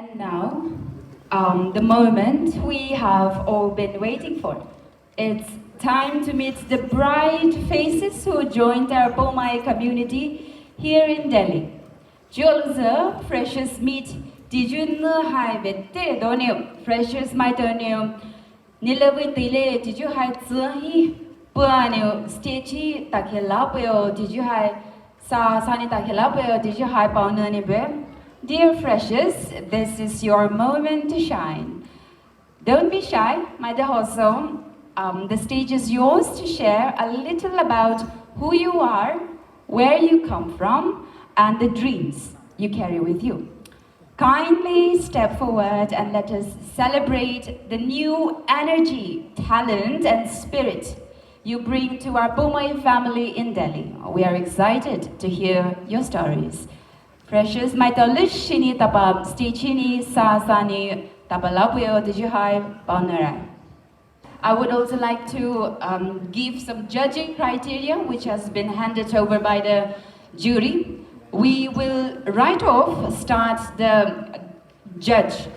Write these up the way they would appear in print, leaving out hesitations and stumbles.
And now, the moment we have all been waiting for. It's time to meet the bright faces who joined our Pomai community here in Delhi. Jolza, freshers meet Dijun Hai Vette Donio, freshers Maitonio, Nilawitile, Diju Hai Tsuhi, Puanio, Stechi, Takelapio, Diju Hai Sa Sani Takelapio, Diju Hai Paunanibe. Dear freshers, this is your moment to shine. Don't be shy, my dear Hoso. The stage is yours to share a little about who you are, where you come from, and the dreams you carry with you. Kindly step forward and let us celebrate the new energy, talent, and spirit you bring to our Pomai family in Delhi. We are excited to hear your stories. Freshers, my shini tapa stichini sasani tapalapuyo dijuhai paunara. I would also like to give some judging criteria which has been handed over by the jury. We will right off start the judge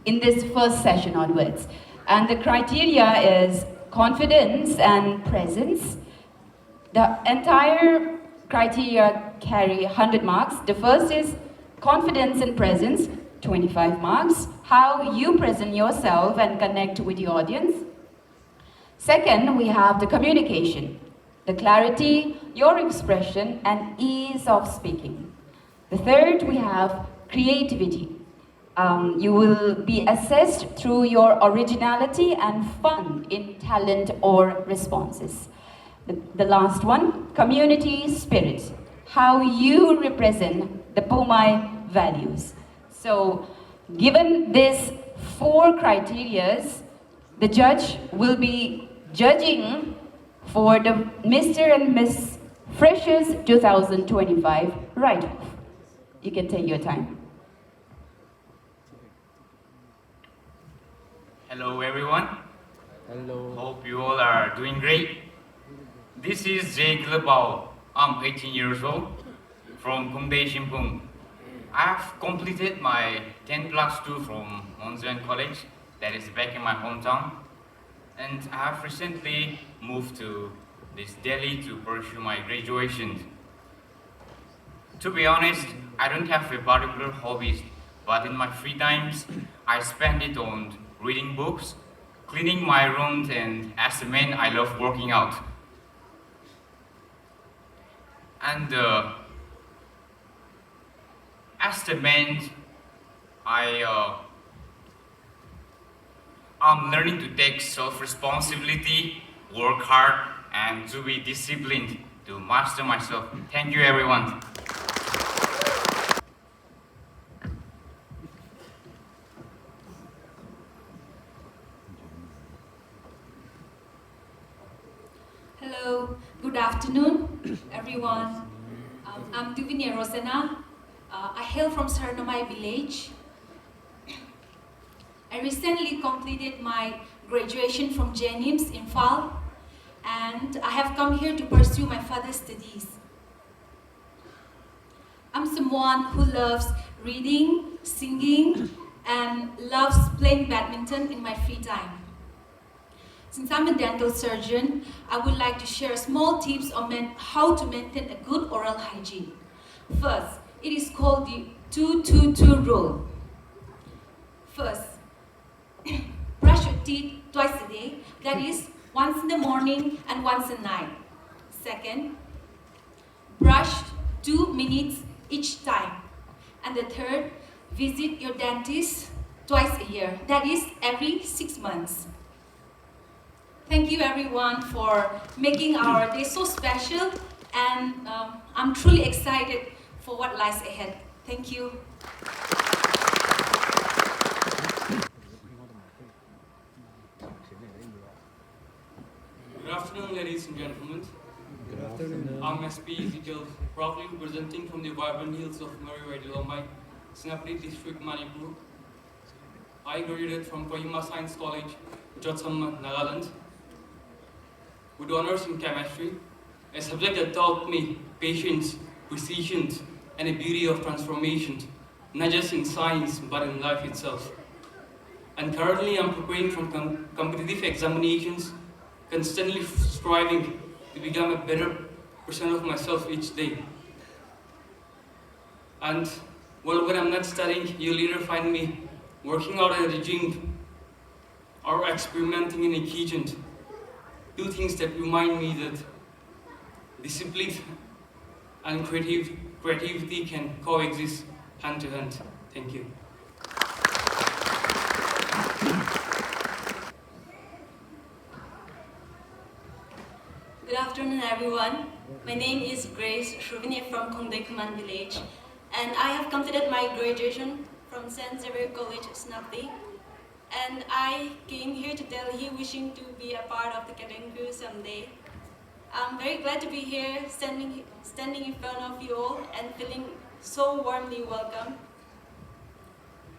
in this first session onwards. And the criteria is confidence and presence. The entire criteria carry 100 marks. The first is confidence and presence, 25 marks. How you present yourself and connect with the audience. Second, we have the communication, the clarity, your expression, and ease of speaking. The third, we have creativity. You will be assessed through your originality and fun in talent or responses. The last one, community spirit, how you represent the Pomai values. So, given these 4 criteria, the judge will be judging for the Mr. and Miss Freshers 2025 right off. You can take your time. Hello everyone. Hello. Hope you all are doing great. This is Jay Glebao. I'm 18 years old from Gungdae Shimpung. I have completed my 10 plus 2 from Monzuan College, that is back in my hometown. And I have recently moved to this Delhi to pursue my graduation. To be honest, I don't have a particular hobbies, but in my free times, I spend it on reading books, cleaning my rooms, and as a man, I love working out. And as the man, I'm learning to take self-responsibility, work hard, and to be disciplined to master myself. Thank you, everyone. Hello, good afternoon, everyone. I'm Duvinia Rosena. I hail from Sarnamai village. I recently completed my graduation from JNIMS in Phal, and I have come here to pursue my further studies. I'm someone who loves reading, singing, and loves playing badminton in my free time. Since I'm a dental surgeon, I would like to share small tips on how to maintain a good oral hygiene. First, it is called the 2-2-2 rule. First, brush your teeth twice a day, that is, once in the morning and once at night. Second, brush 2 minutes each time. And the third, visit your dentist twice a year, that is, every 6 months. Thank you everyone for making our day so special, and I'm truly excited for what lies ahead. Thank you. Good afternoon, ladies and gentlemen. Good afternoon. I'm SP Ezekiel, proudly representing from the vibrant hills of Murray-Waidilombai, Sinapati District, Manipur. I graduated from Kohima Science College, Jotsam, Nagaland, with honors in chemistry, a subject that taught me patience, precision, and the beauty of transformation. not just in science but in life itself. And currently I'm preparing for competitive examinations, constantly striving to become a better version of myself each day. And well, when I'm not studying, you'll either find me working out at the gym or experimenting in a kitchen. Two things that remind me that discipline and creativity can coexist hand to hand. Thank you. Good afternoon, everyone. My name is Grace Shruvini from Kongdae village, and I have completed my graduation from St. Xavier College, Snapdi. And I came here to Delhi wishing to be a part of the cabin crew someday. I'm very glad to be here, standing in front of you all and feeling so warmly welcome.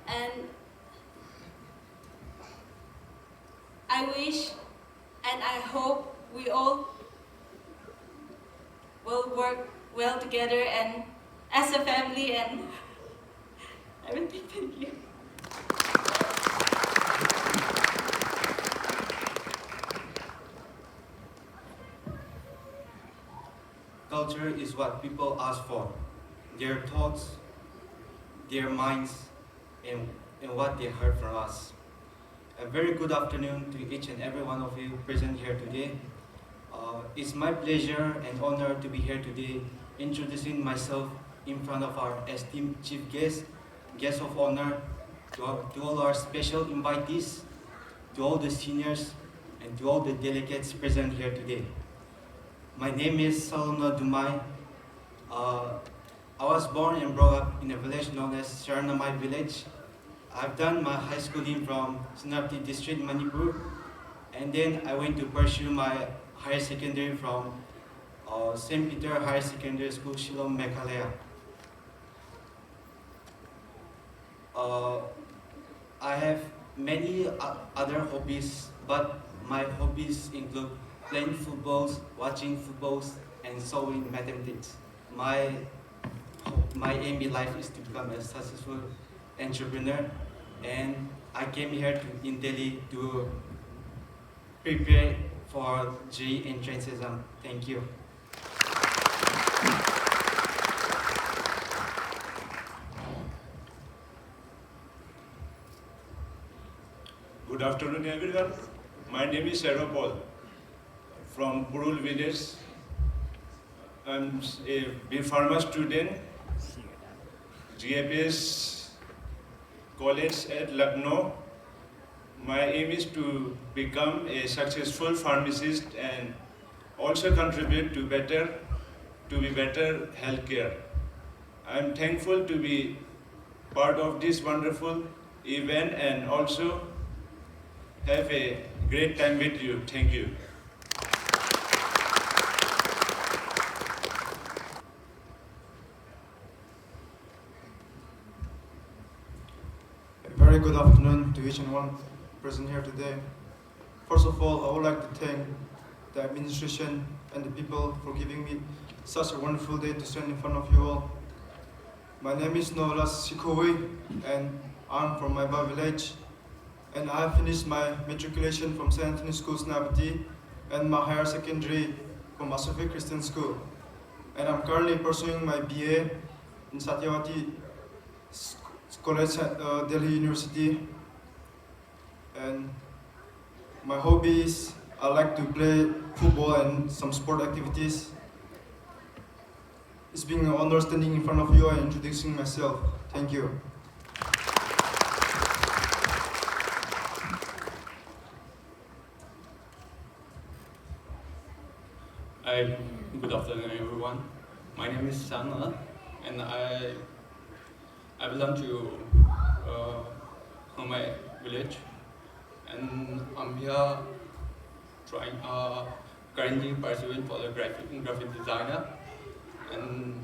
And I wish and I hope we all will work well together and as a family, and everything. Thank you. Culture is what people ask for. Their thoughts, their minds, and what they heard from us. A very good afternoon to each and every one of you present here today. It's my pleasure and honor to be here today introducing myself in front of our esteemed chief guest of honor, to all our special invitees, to all the seniors, and to all the delegates present here today. My name is Salona Dumai. I was born and brought up in a village known as Sharanamai village. I've done my high schooling from Senapati district, Manipur, and then I went to pursue my higher secondary from St. Peter Higher Secondary School, Shillong, Meghalaya. I have many other hobbies, but my hobbies include playing footballs, watching footballs, and solving mathematics. My aim in life is to become a successful entrepreneur, and I came here in Delhi to prepare for JEE entrance exam. Thank you. Good afternoon, everyone. My name is Sarah Paul from Purul village. I'm a B.Pharma student, GFS College at Lucknow. My aim is to become a successful pharmacist and also contribute to better healthcare. I'm thankful to be part of this wonderful event and also have a great time with you. Thank you. A very good afternoon to each and one present here today. First of all, I would like to thank the administration and the people for giving me such a wonderful day to stand in front of you all. My name is Novelas Sikowi, and I'm from my village. And I have finished my matriculation from St. Anthony School, Snapati, and my higher secondary from Asafia Christian School. And I'm currently pursuing my BA in Satyavati College at Delhi University. And my hobbies, I like to play football and some sport activities. It's been an honor standing in front of you and introducing myself. Thank you. Hi, good afternoon everyone. My name is Sana and I belong to my village, and I'm here currently pursuing for the graphic designer, and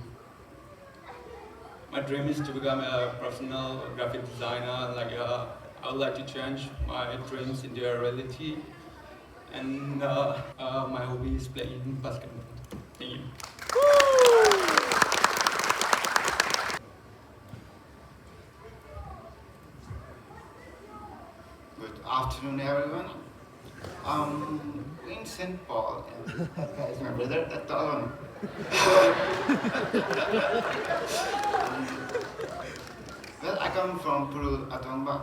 my dream is to become a professional graphic designer. I would like to change my dreams into a reality, and my hobby is playing basketball. Thank you. Good afternoon, everyone. In St. Paul, and that guy is my brother, that tall one. Well, I come from Purul Atongba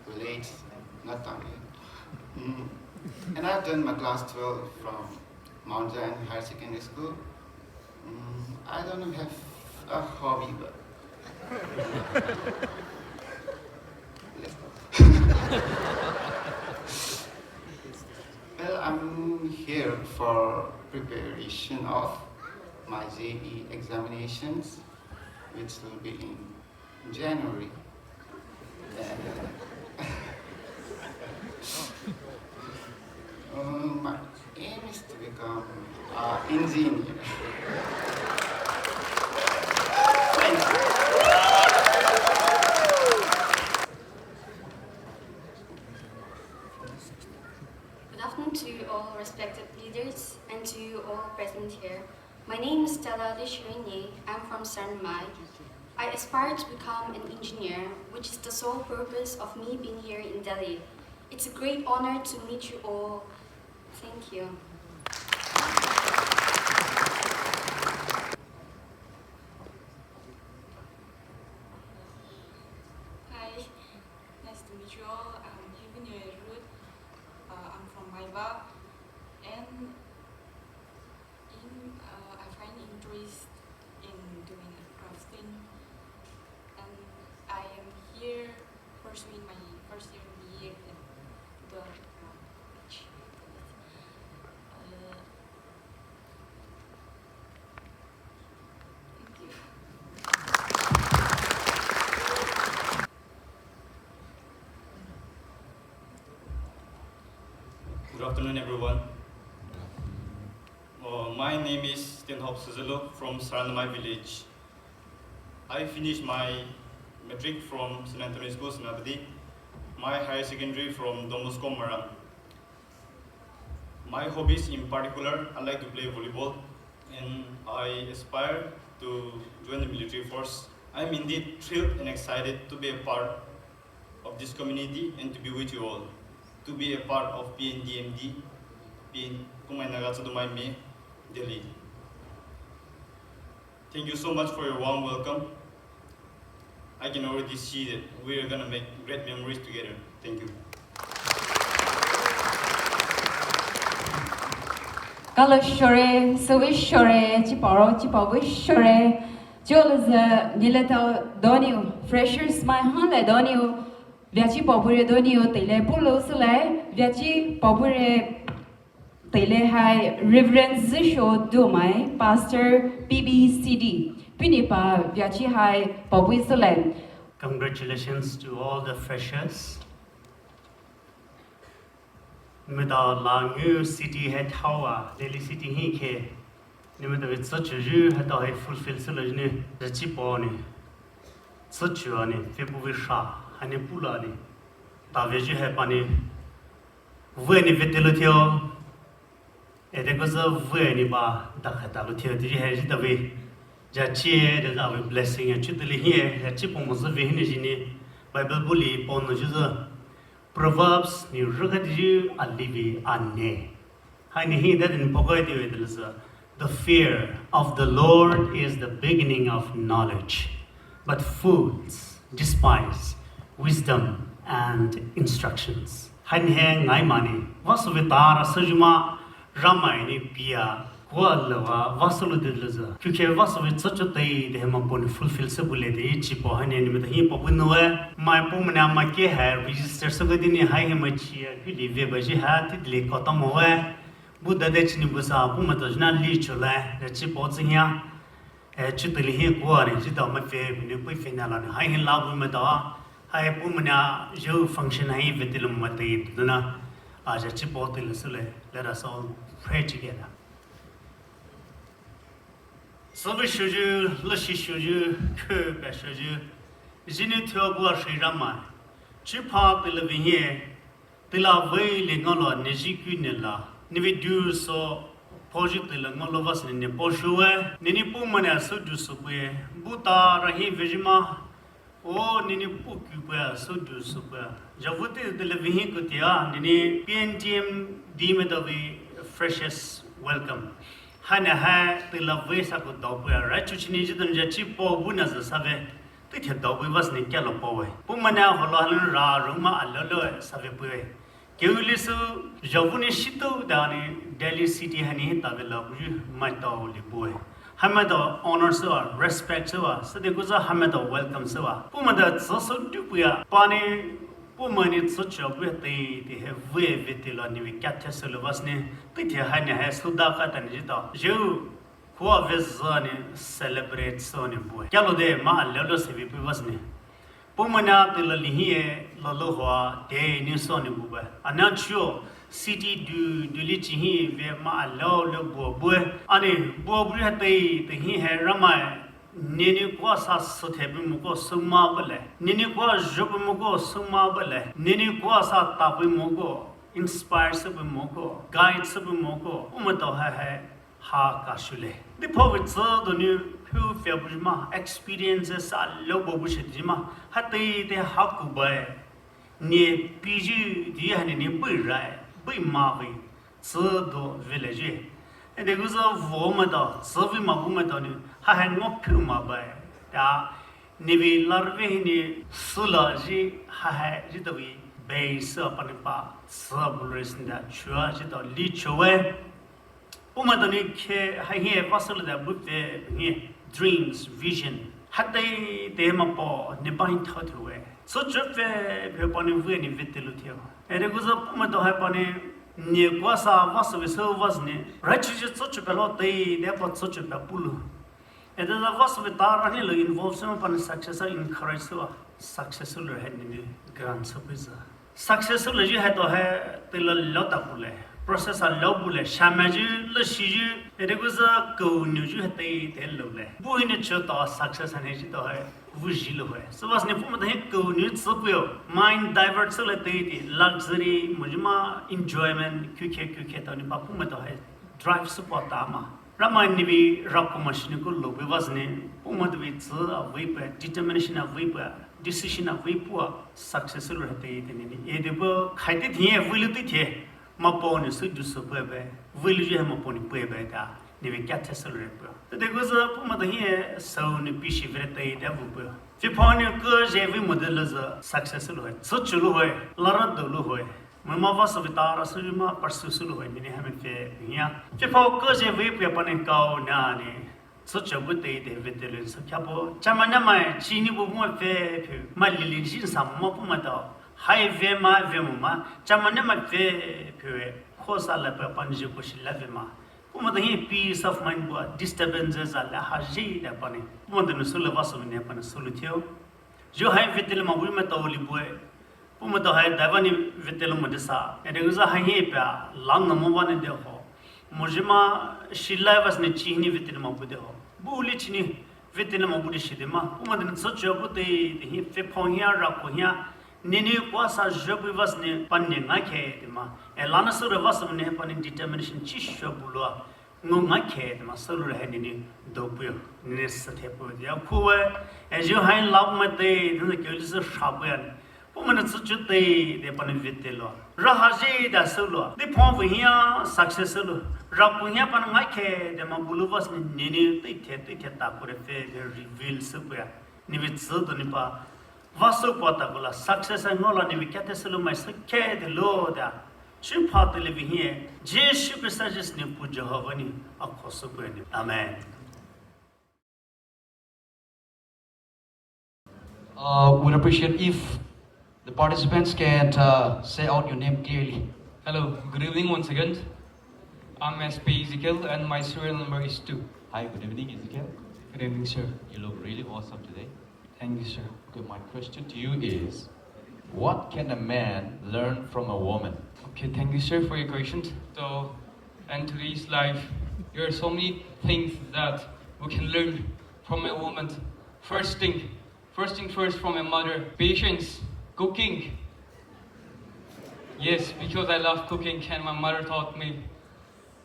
village, not Tangi. And I've done my class 12 from Mount Zion Higher Secondary School. I don't have a hobby, but let's go. Well, I'm here for preparation of my JE examinations, which will be in January. My aim is to become an engineer. Thank you. Good afternoon to all respected leaders and to you all present here. My name is Vedaoyu Niih. I'm from Sanmai. I aspire to become an engineer, which is the sole purpose of me being here in Delhi. It's a great honor to meet you all. Thank you. Hi, nice to meet you all. I'm Ruth. I'm from Maiba, and I find interest in doing crafting, and I am here pursuing my first year BA at the thank you. Good afternoon, everyone. My name is Stenhop Suzelo from Saranamai village. I finished my matric from St. Anthony School, Senapati, my higher secondary from Don Bosco, Marang. My hobbies in particular, I like to play volleyball, and I aspire to join the military force. I'm indeed thrilled and excited to be a part of this community and to be with you all. To be a part of PNTMD, Delhi. Thank you so much for your warm welcome. I can already see that we are going to make great memories together. Thank you. Kalashore, Sawishore, Chiparo, Chipawishore, Jolaza, Nilata Donio, Freshers, my Honda Donio, Viachi Popure Donio, Tele Pulo Sole, Viachi Popure Tele High, Reverend Zisho Dumai, Pastor PBCD, Pinipa, Viachi High, Popui Sole. Congratulations to all the freshers. Meda Langu City head Hawa, Delhi City Hike. Nimeda with such a Jew had I fulfilled Solajne, the Chiponi, Suchuani, Febuvisha, Hanipulani, Taveji Hepani, Veni Vitilutio, Edegoza Veniba, Dakatalutio, did you have the way? Jachie, there's our blessing, and Chitali here, the Chipomozavini, Bible Bully, Ponojuza. Proverbs, New Rugadu, Alivi, Ane. Hani that in Pogoidi, the fear of the Lord is the beginning of knowledge, but fools despise wisdom and instructions. Hani Naimani, Vasuvitara Sajuma, Ramayani Pia, Kualawa, Vasulu de Luza. Kuke Vasuvit such a day, the Hemapon fulfill Sabule, the Ichipo, Hani with the Hipopinoe, my Pumana Make hair, register Sagadini Haihamachia, Gudi Vebajiha, Tidli Kotamoe, Buddha de Chinibusa, Pumatajna Lichula, the Chipotzia, a Chitali Kuari, Jita Mafe, Nupifinal, High in Love Mata, High Pumana, Joe function, High Vitilum Mate, Duna, as a Chipotle Sule. Let us all pray together. Sobe shuju, lashi shuju, kurba shuju, zinu tuagua shirama, chipa tilavinye, tilavay lingolo nejiku nila, nividu so pojitila ngolovas in Poshue, Ninipu mana suju sukwe, Buta rahi vijima, Oh, Nini Pukupa, so do super. Javuti the living Kutia, Nini PNTMD Medavi, freshest welcome. Hana ha, the Lavesa could doppia, Rachuchinij and Jachipo, Bunas the Save, the Dobi was Nikelo Poe. Pumana, Holland, Ra, Roma, Alolo, Savepue. Keulisu, Javuni Shito, Dani, Delhi City, Hani, Tavila, Maito, Liboy. Hamada honors her, respects her, so they goes a Hamada welcomes her. Pumada so dupuya, Pani, Puman, such a way they have way vitil on the Catasovasne, Pitya Hana has Hudakat and Jita. Jew, who are Vezani celebrate Sonny boy. Calode, Ma, Lelos, if it wasn't. Pumana, the Lalihe, Lalohua, De Nusoni Buba. I'm not sure. City du Lichi, where my low boy, and Bob Rate, the he had Rama, Nini Quasa Sotebimuko Sumabale, Nini Qua Jobamugo Sumabale, Nini Quasa Tabimugo, inspires Subimoko, guides Subimoko, Umato Ha Kashule. The poet saw the new Pu Fabujma experiences a lobo bushima, Hati de Hakubai, near Piju, Diani Burai. By Mavi, Surdo village. And there goes a vomada, serving my woman on you. I had no puma by da Nivi Larvini, Sulaji, Hahajitavi, base up on the bar, subris in that church or leech away. Umadoni, I hear Vassal that book there, dreams, vision. Had they Demapo, Nebine Totaway. Such a fair upon a very vitility. And it was a Pumato Hapani near Guasa, Vassavis, wasn't it? Righteous such a pelot, they put such a papulu. And then the Vassavita Ranilla involves some upon a successor in Karasua, successful head in the Grand Subiza. Successful you had to have the Lotapule, process a lobule, Shamaju, Lashiju, and it was a go news you had the Lule. Boy in a church or success and agent to her. So was Nepuma the head go news mind diversality, luxury, Mujima, enjoyment, Kuke on the Papuma head, drive support ama. Rama Nibi Rakumashiniku lobe was name, Puma the Vitz of vapor, determination of vapor, decision of vapor, successful rate in any edible, kited here, will it here, Mapon is to superb, will you have Maponi Puebeta. Nivi Catasol Ripper. There goes a Puma here, so Nipishi Vrete Devuper. Fipon Kurge every model is a successful way. Such a loe, Lara do Luhoe. Mamavas of Vitara Suma, Persusulu, and Hammond Fair. Fipo Kurge every upon a cow nani. Such a good day, the Vitalians of Capo. Chamanama, Chini Buma Fair, my Lily some Mopumata. High Vema Vemuma, Chamanama Fair, Cosa Leper Panjubush Levima. The peace of mind, disturbances are Haji upon it. One the Nusula was in upon a solitio. You have Vitilma Wimata boy. Pumato had Davani Vitilmodessa, and there was a Hayepa, long the Movan in the hall. Mojima, she was Nichini Vitilma Budeho. Bulichini Vitilma Budishidima, Pumadan such a good day, the Fiponia Raponia. Nini was a job was ne Pandin Makema, and Lanasura was of Nepal in determination Chishabula, no Makema, solar head in Dopu, Nessatepo, Yakuwe, as you high love my day, then the girl is a sharp woman such a day, the Panavitelo. Rahaji da solo, the Pomp here, successful, Rapunia Panamake, the Mabulu was Nini, they take a for a fair, reveal super, Nivitsu Vaso Potagula, success and all on the Catasolo, my secret, the Lord. She part living here. Jesus Christ name put Jehovah, of course, Amen. Would appreciate if the participants can say out your name clearly. Hello, good evening once again. I'm SP Ezekiel and my serial number is 2. Hi, good evening, Ezekiel. Good evening, sir. You look really awesome today. Thank you, sir. Okay, my question to you is, what can a man learn from a woman? Okay, thank you, sir, for your questions. So, in today's life, there are so many things that we can learn from a woman. First thing first from a mother, patience, cooking. Yes, because I love cooking and my mother taught me,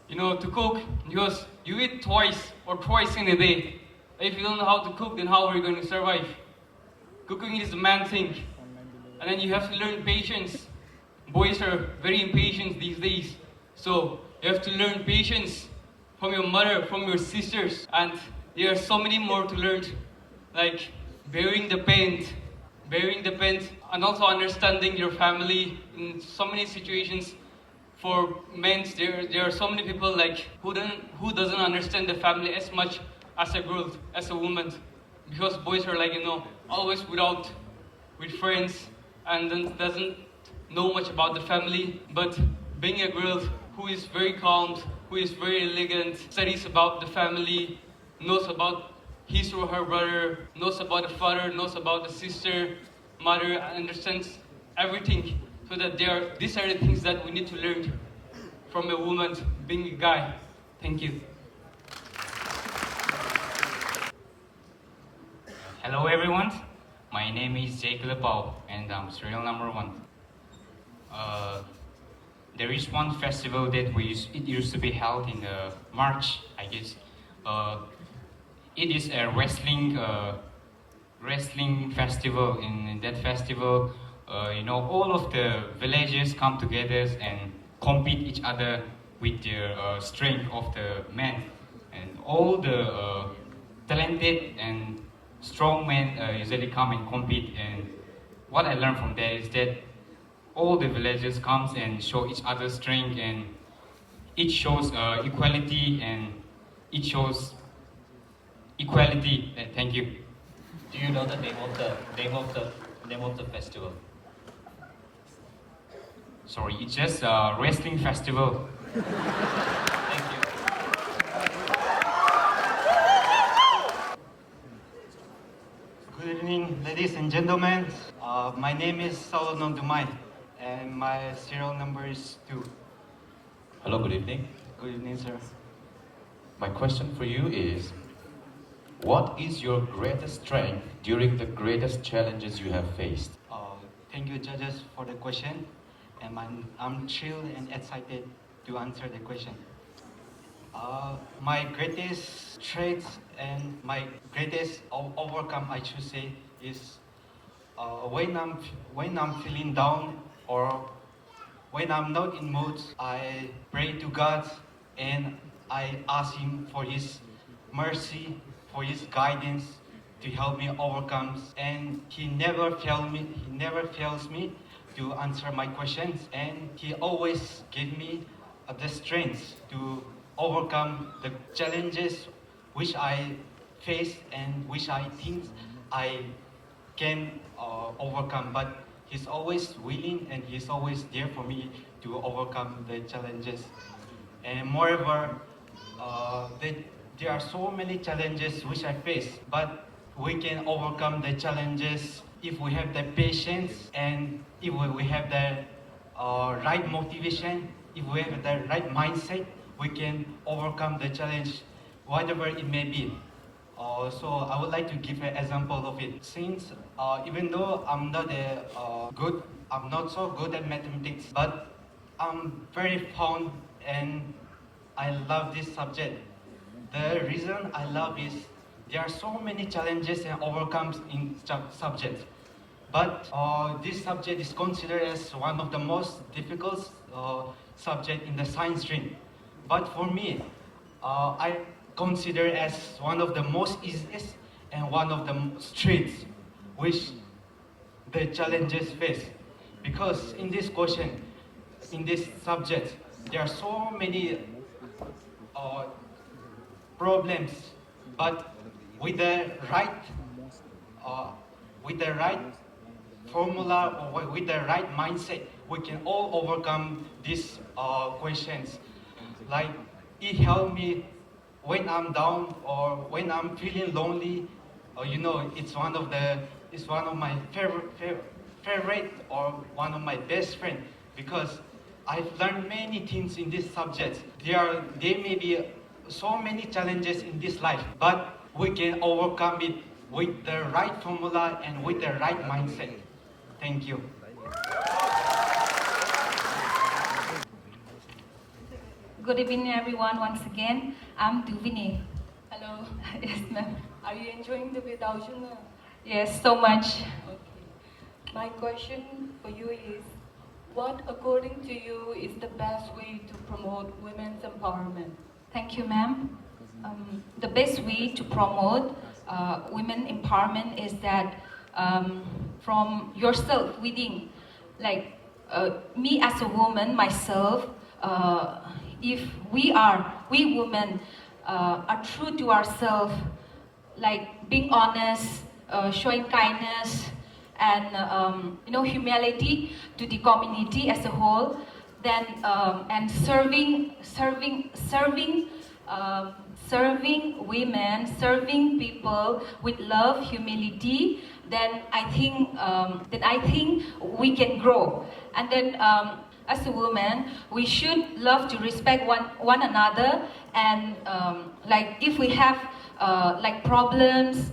to cook, because you eat twice or twice in a day. If you don't know how to cook, then how are you going to survive? cooking is the man thing. And then you have to learn patience. Boys are very impatient these days. So you have to learn patience from your mother, from your sisters. And there are so many more to learn, like bearing the pain, and also understanding your family in so many situations. For men, there are so many people like who doesn't understand the family as much as a girl, as a woman, because boys are like always with friends and then doesn't know much about the family. But being a girl who is very calm, who is very elegant, studies about the family, knows about his or her brother, knows about the father, knows about the sister, mother, and understands everything. So that these are the things that we need to learn from a woman being a guy. Thank you. Hello everyone, my name is Jake Lepau and I'm serial number 1. There is one festival that it used to be held in March, I guess. It is a wrestling festival. In that festival, all of the villages come together and compete each other with their strength of the men, and all the talented and strong men usually come and compete. And what I learned from that is that all the villagers comes and show each other's strength, and it shows equality, and it shows equality. Thank you. Do you know the name of the festival? Sorry, it's just a wrestling festival. Thank you. Good evening, ladies and gentlemen. My name is Solomon Dumai, and my serial number is 2. Hello, good evening. Good evening, sir. My question for you is, what is your greatest strength during the greatest challenges you have faced? Thank you, judges, for the question. And I'm thrilled and excited to answer the question. My greatest strength and my greatest overcome, I should say, is when I'm feeling down or when I'm not in mood, I pray to God and I ask Him for His mercy, for His guidance to help me overcome. And He never fails me to answer my questions, and He always gives me the strength to overcome the challenges which I face and which I think I can overcome. But He's always willing and He's always there for me to overcome the challenges. And moreover, there are so many challenges which I face, but we can overcome the challenges if we have the patience and if we have the right motivation, if we have the right mindset, we can overcome the challenge, whatever it may be. So I would like to give an example of it. Since even though I'm not so good at mathematics, but I'm very fond and I love this subject. The reason I love is there are so many challenges and overcomes in subject. But this subject is considered as one of the most difficult subject in the science stream. But for me, I consider as one of the most easiest and one of the streets which the challenges face. Because in this question, in this subject, there are so many problems, but with the right formula or with the right mindset, we can all overcome these questions. Like it helped me when I'm down or when I'm feeling lonely. It's one of my favorite or one of my best friend, because I've learned many things in this subject. There may be so many challenges in this life, but we can overcome it with the right formula and with the right mindset. Thank you. Good evening, everyone. Once again, I'm Vedaoyu Niih. Hello. Yes, ma'am. Are you enjoying the Vedaoyu Niih? Yes, so much. My question for you is, what according to you is the best way to promote women's empowerment? Thank you, ma'am. The best way to promote women empowerment is that from yourself within, like me as a woman, myself, if we women are true to ourselves, like being honest, showing kindness, and humility to the community as a whole, then and serving women, serving people with love, humility, then I think we can grow. And then as a woman, we should love to respect one another, and like if we have like problems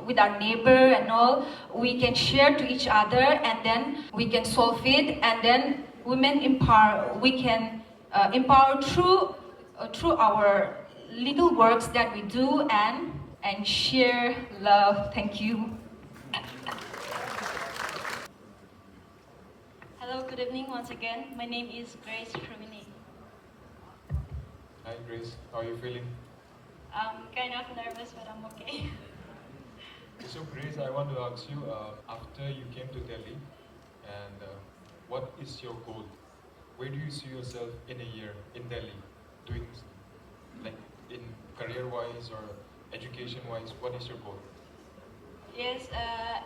with our neighbor and all, we can share to each other, and then we can solve it, and then we can empower through our little works that we do, and share love. Thank you. Hello, good evening once again. My name is Grace Krumini. Hi Grace, how are you feeling? I'm kind of nervous, but I'm okay. So Grace, I want to ask you, after you came to Delhi, and what is your goal? Where do you see yourself in a year in Delhi, doing, like in career-wise or education-wise, what is your goal? Yes,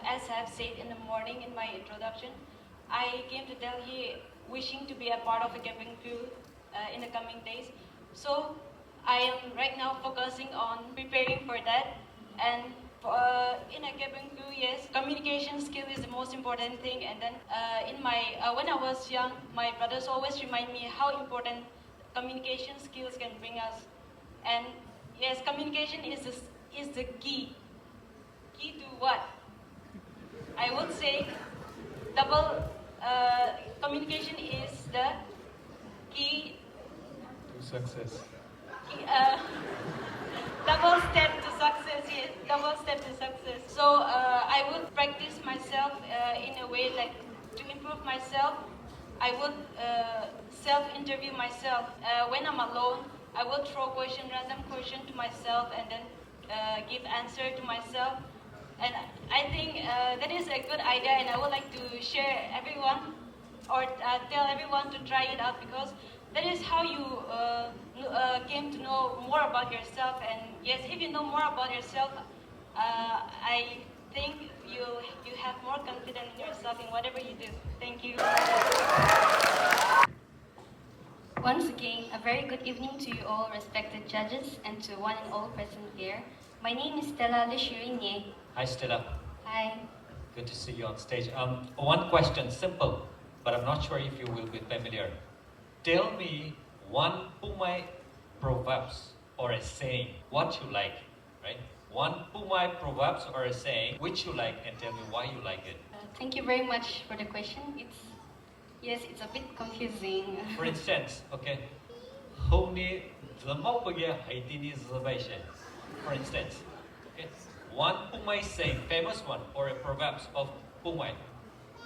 as I've said in the morning in my introduction, I came to Delhi wishing to be a part of a cabin crew in the coming days. So I am right now focusing on preparing for that. And in a cabin crew, yes, communication skill is the most important thing. And then when I was young, my brothers always remind me how important communication skills can bring us. And yes, communication is the key. Key to what? I would say communication is the key To success. double step to success, yes, double step to success. So I would practice myself in a way like to improve myself. I would self-interview myself. When I'm alone, I would throw random question to myself, and then give answer to myself. And I think that is a good idea, and I would like to share everyone or tell everyone to try it out, because that is how you came to know more about yourself. And yes, if you know more about yourself, I think you have more confidence in yourself in whatever you do. Thank you. Once again, a very good evening to you all respected judges and to one and all present here. My name is Vedaoyu Niih. Hi, Stella. Hi. Good to see you on stage. One question, simple, but I'm not sure if you will be familiar. Tell me one Pumai proverbs or a saying, what you like, right? One Pumai proverbs or a saying, which you like, and tell me why you like it. Thank you very much for the question. Yes, it's a bit confusing. For instance, okay, Honi Dlamopage Haitini Zabation. For instance, okay, one Pumai saying, famous one, or a proverbs of Pumai.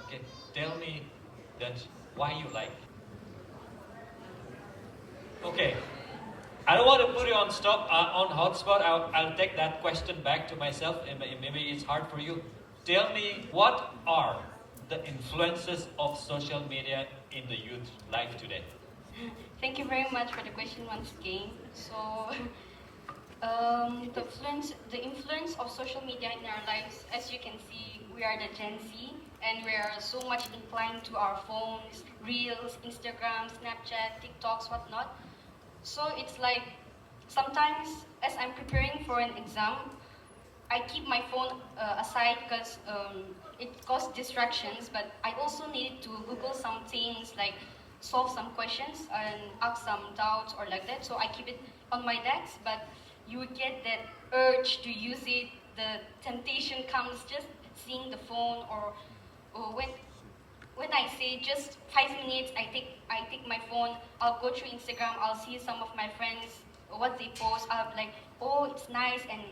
Okay, tell me that why you like. Okay, I don't want to put you on hotspot. I'll take that question back to myself, and maybe it's hard for you. Tell me, what are the influences of social media in the youth life today? Thank you very much for the question once again. So, the influence of social media in our lives, as you can see, we are the Gen Z, and we are so much inclined to our phones, Reels, Instagram, Snapchat, TikToks, whatnot. So it's like, sometimes as I'm preparing for an exam, I keep my phone aside because it causes distractions, but I also need to Google some things, like solve some questions and ask some doubts or like that. So I keep it on my desk, but you would get that urge to use it. The temptation comes just seeing the phone, or when I say just 5 minutes, I take my phone, I'll go through Instagram, I'll see some of my friends, what they post, I'll be like, oh, it's nice, and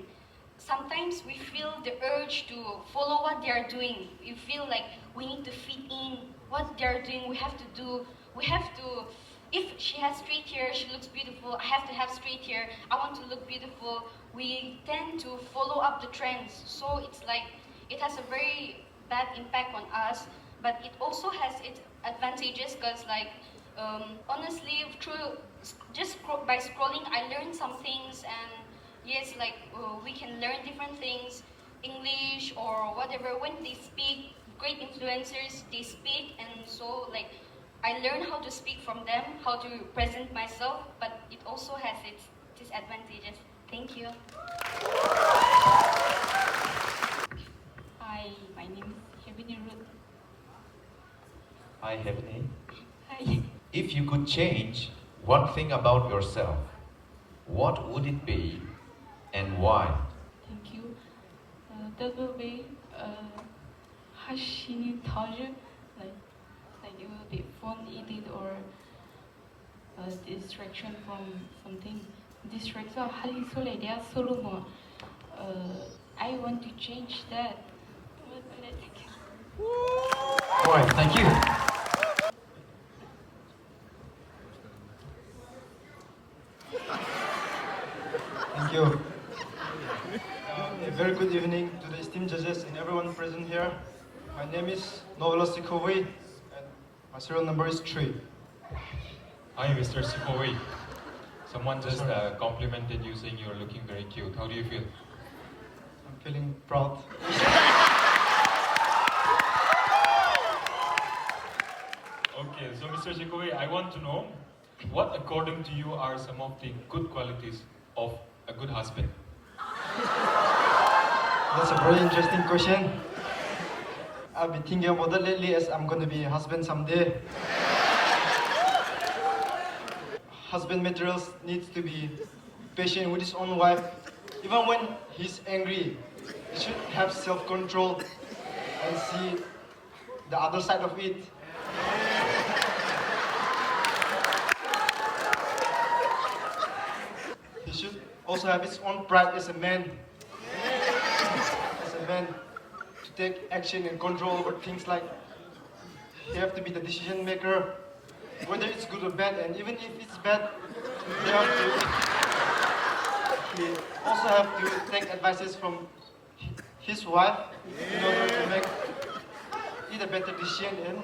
sometimes we feel the urge to follow what they are doing. We feel like we need to fit in what they are doing. We have to do, we have to, if she has straight hair, she looks beautiful, I have to have straight hair, I want to look beautiful. We tend to follow up the trends. So it's like, it has a very bad impact on us, but it also has its advantages because like, honestly, through by scrolling, I learned some things, and yes, like we can learn different things, English or whatever. When they speak, great influencers, they speak, and so like I learn how to speak from them, how to present myself, but it also has its disadvantages. Thank you. Hi, my name is Vedaoyu Niih. I have a name. Hi. If you could change one thing about yourself, what would it be and why? Thank you. That will be Hashini Taju, like it will be fun edit or distraction from something. Distraction hali sole dia solo mo. I want to change that. All right, thank you. Thank you. A very good evening to the esteemed judges and everyone present here. My name is Novela Sikowi, and my serial number is 3. Hi, Mr. Sikowi. Someone just complimented you saying you're looking very cute. How do you feel? I'm feeling proud. Okay, so Mr. Sikowi, I want to know what, according to you, are some of the good qualities of a good husband? That's a very interesting question. I've been thinking about that lately as I'm going to be a husband someday. Husband materials needs to be patient with his own wife. Even when he's angry, he should have self-control and see the other side of it. He should also have his own pride as a man. As a man, to take action and control over things like he have to be the decision maker, whether it's good or bad, and even if it's bad, he also have to take advices from his wife in order to make it a better decision. And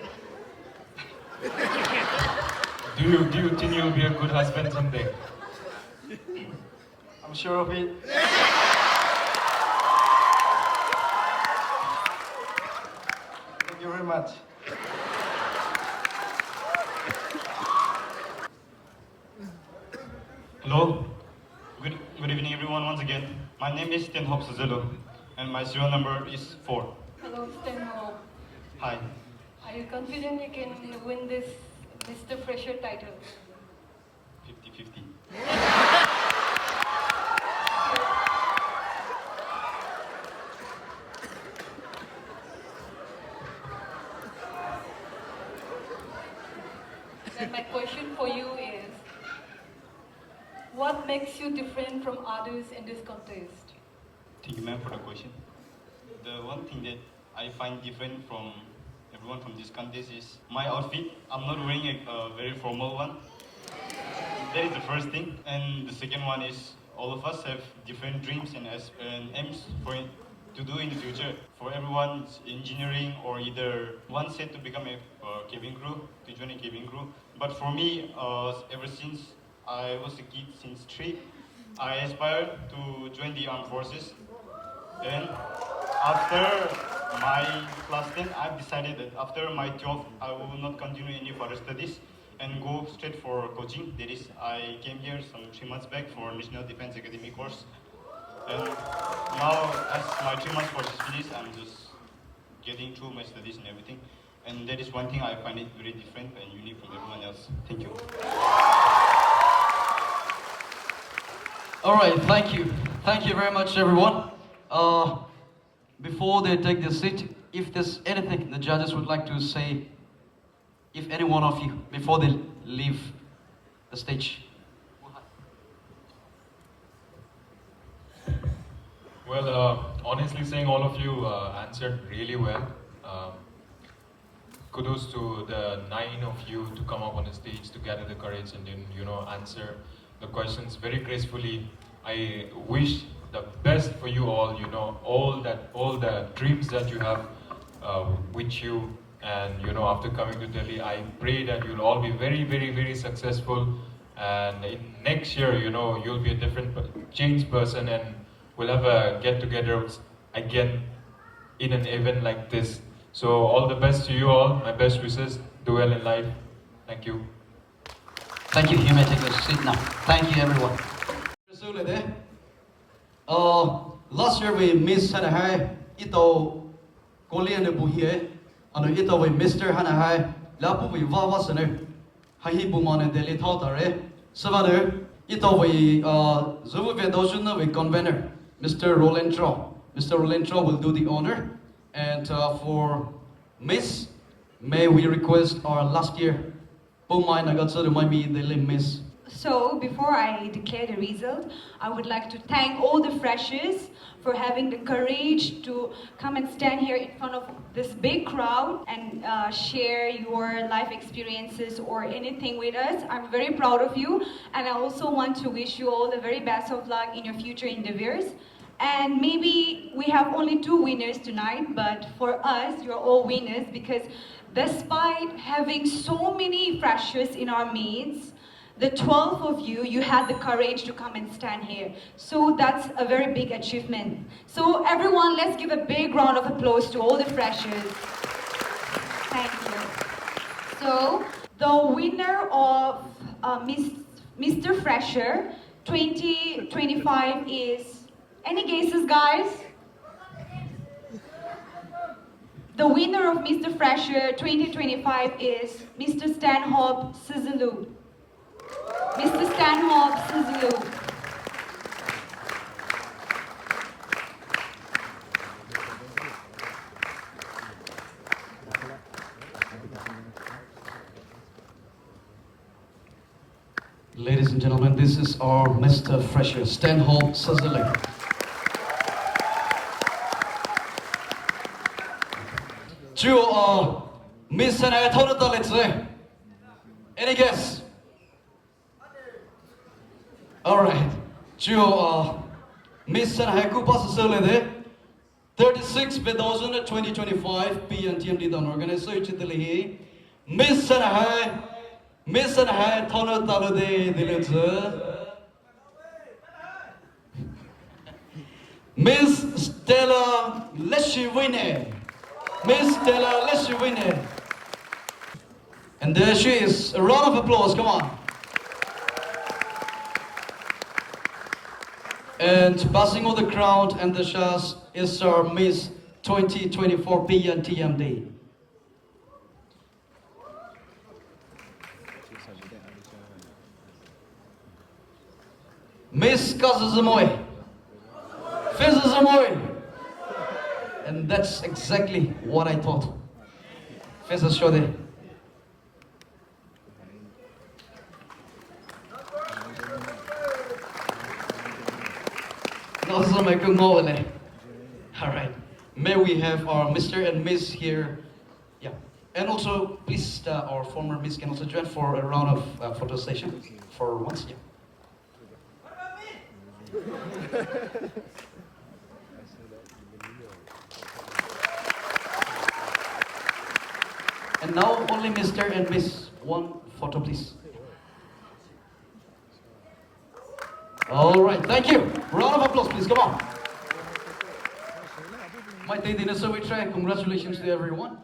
Do you think you'll be a good husband someday? I'm sure of it. Thank you very much. Hello. Good evening, everyone, once again. My name is Stenhope Suzelo, and my serial number is 4. Hello, Stenhope. Hi. Are you confident you can win this Mr. Fresher title? 50-50. Then my question for you is, what makes you different from others in this contest? Thank you, ma'am, for the question. The one thing that I find different from everyone from this contest is my outfit. I'm not wearing a very formal one. That is the first thing. And the second one is all of us have different dreams and aims to do in the future. For everyone, it's engineering or either one said to become a cabin crew, to join a cabin crew. But for me, ever since I was a kid, since 3, I aspired to join the armed forces. Then after my class 10, I've decided that after my 12th, I will not continue any further studies and go straight for coaching. That is, I came here some 3 months back for National Defense Academy course. And now, as my 3 months course is finished, I'm just getting through my studies and everything. And that is one thing I find it very different and unique from everyone else. Thank you. All right, thank you. Thank you very much, everyone. Before they take their seat, if there's anything the judges would like to say, if any one of you, before they leave the stage. Well, honestly saying, all of you answered really well. Kudos to the 9 of you to come up on the stage to gather the courage and then, answer the questions very gracefully. I wish the best for you all, all the dreams that you have with you, and after coming to Delhi, I pray that you'll all be very, very, very successful, and in next year, you'll be a different changed person, and we'll have a get-together again in an event like this. So all the best to you all, my best wishes, do well in life. Thank you. Thank you. You may take a seat now. Thank you, everyone. Last year we missed Hanahai, Ito Korean Buhie, and Ito we Mr. Hanahai, Lapu we Vavasane, Hahibuman Delhi Tautare, Savannah, Ito we Zuvu Vedaoyu we convener, Mr. Roland Shaw. Mr. Roland Shaw will do the honor. And for Miss, may we request our last year, Pumai Nagatsu Mami Delhi Miss. So, before I declare the result, I would like to thank all the freshers for having the courage to come and stand here in front of this big crowd and share your life experiences or anything with us. I'm very proud of you, and I also want to wish you all the very best of luck in your future endeavors. And maybe we have only 2 winners tonight, but for us, you're all winners because despite having so many freshers in our midst, the 12 of you, you had the courage to come and stand here. So that's a very big achievement. So everyone, let's give a big round of applause to all the freshers. Thank you. So the winner of Mr. Fresher 2025 is... Any guesses, guys? The winner of Mr. Fresher 2025 is Mr. Stanhope Sizzaloo. Mr. Stanhope Sizzaloo. Ladies and gentlemen, this is our Mr. Fresher, Stanhope Sizzaloo. Ju Miss and I told the let's say. Any guess? Alright. Ju Miss and I could pass a 36 Vedaoyu 2025 PNTMD done organization. Miss and I told the let's Miss Stella Leshivine. Miss Stella Leshivine. And there she is. A round of applause, come on. And passing all the crown and the shas is our Miss 2024 PNTMD. Miss Kazuzamoy. Fizazamoy. And that's exactly what I thought. Fizz Shode. Alright. May we have our Mr. and Miss here. Yeah. And also, please, our former Miss can also join for a round of photo session for once. Yeah. And now only Mr. and Miss. One photo, please. All right, thank you. Round of applause, please. Come on. My day dinner, so we try. Congratulations to everyone.